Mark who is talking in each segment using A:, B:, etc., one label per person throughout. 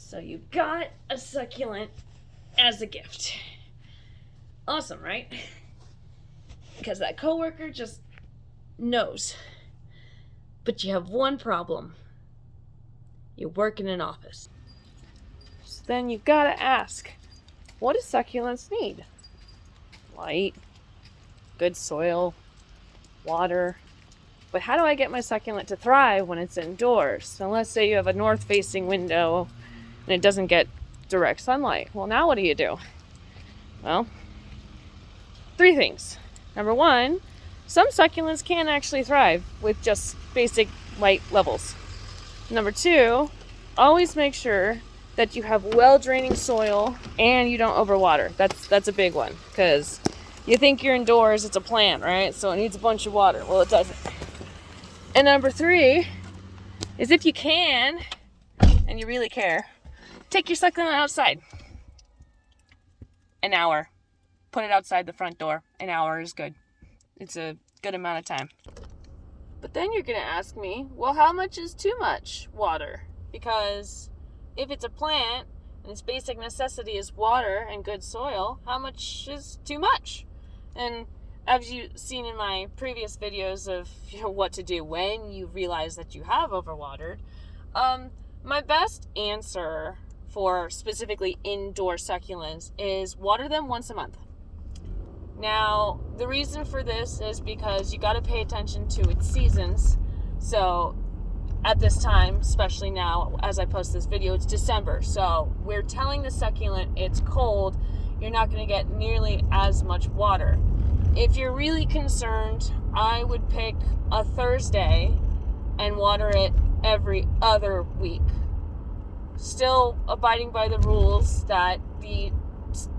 A: So you got a succulent as a gift. Awesome, right? Because that coworker just knows. But you have one problem. You work in an office. So then you gotta ask, what do succulents need? Light, good soil, water. But how do I get my succulent to thrive when it's indoors? So let's say you have a north-facing window and it doesn't get direct sunlight. Well, now what do? Well, 3 things. Number 1, some succulents can actually thrive with just basic light levels. Number 2, always make sure that you have well-draining soil and you don't overwater. That's a big one, because you think you're indoors, it's a plant, right? So it needs a bunch of water. Well, it doesn't. And number 3 is, if you can, and you really care, take your succulent outside. An hour. Put it outside the front door. An hour is good. It's a good amount of time. But then you're going to ask me, well, how much is too much water? Because if it's a plant and its basic necessity is water and good soil, how much is too much? And as you've seen in my previous videos of what to do when you realize that you have overwatered, my best answer for specifically indoor succulents is water them once a month. Now, the reason for this is because you got to pay attention to its seasons. So at this time, especially now as I post this video, it's December. So we're telling the succulent it's cold, you're not going to get nearly as much water. If you're really concerned, I would pick a Thursday and water it every other week. Still abiding by the rules that the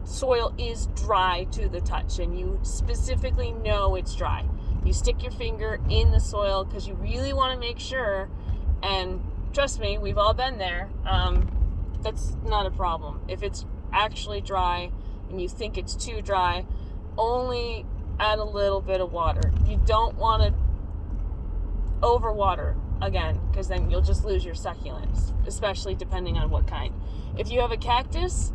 A: soil is dry to the touch, and you specifically know it's dry. You stick your finger in the soil because you really want to make sure, and trust me, we've all been there, that's not a problem. If it's actually dry and you think it's too dry, only add a little bit of water. You don't want to overwater again, because then you'll just lose your succulents, especially depending on what kind. If you have a cactus,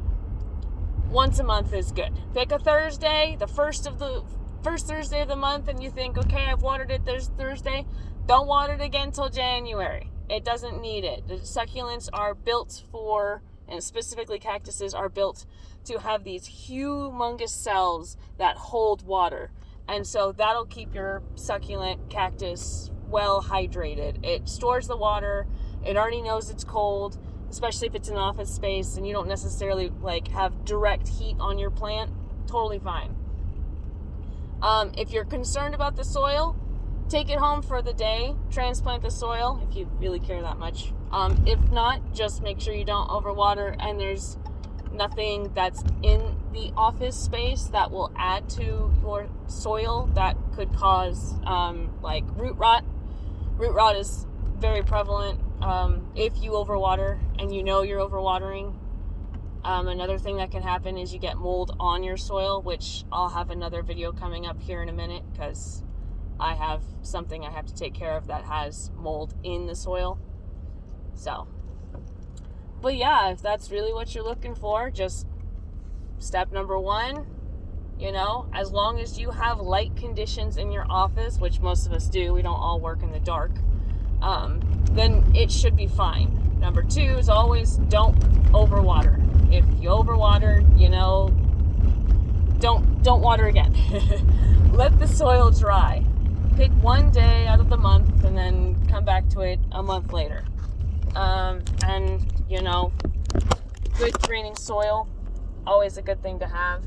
A: once a month is good. Pick a Thursday, the first Thursday of the month, and you think, okay, I've watered it this Thursday. Don't water it again till January. It doesn't need it. The succulents are built for, and specifically cactuses are built to have these humongous cells that hold water. And so that'll keep your succulent cactus well hydrated. It stores the water. It already knows it's cold, especially if it's an office space and you don't necessarily have direct heat on your plant. Totally fine. If you're concerned about the soil, take it home for the day, transplant the soil if you really care that much. If not, just make sure you don't overwater and there's nothing that's in the office space that will add to your soil that could cause root rot. Root rot is very prevalent if you overwater and you know you're overwatering. Another thing that can happen is you get mold on your soil, which I'll have another video coming up here in a minute because I have something I have to take care of that has mold in the soil. So, but yeah, if that's really what you're looking for, just step number 1, as long as you have light conditions in your office, which most of us do, we don't all work in the dark, then it should be fine. Number 2 is always don't overwater. If you overwater, don't water again. Let the soil dry. Pick one day out of the month and then come back to it a month later. Good draining soil, always a good thing to have.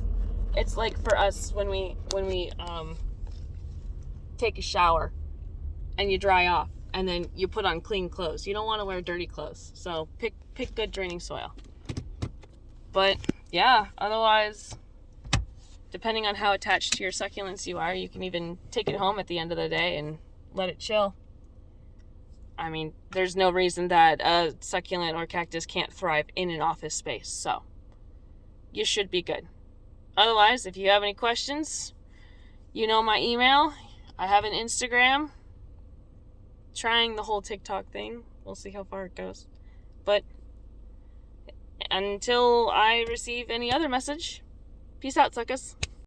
A: It's like for us when we take a shower and you dry off and then you put on clean clothes. You don't want to wear dirty clothes. So pick good draining soil. But yeah, otherwise, depending on how attached to your succulents you are, you can even take it home at the end of the day and let it chill. I mean, there's no reason that a succulent or cactus can't thrive in an office space, so you should be good. Otherwise, if you have any questions, you know my email. I have an Instagram. Trying the whole TikTok thing. We'll see how far it goes. But until I receive any other message, peace out, suckers.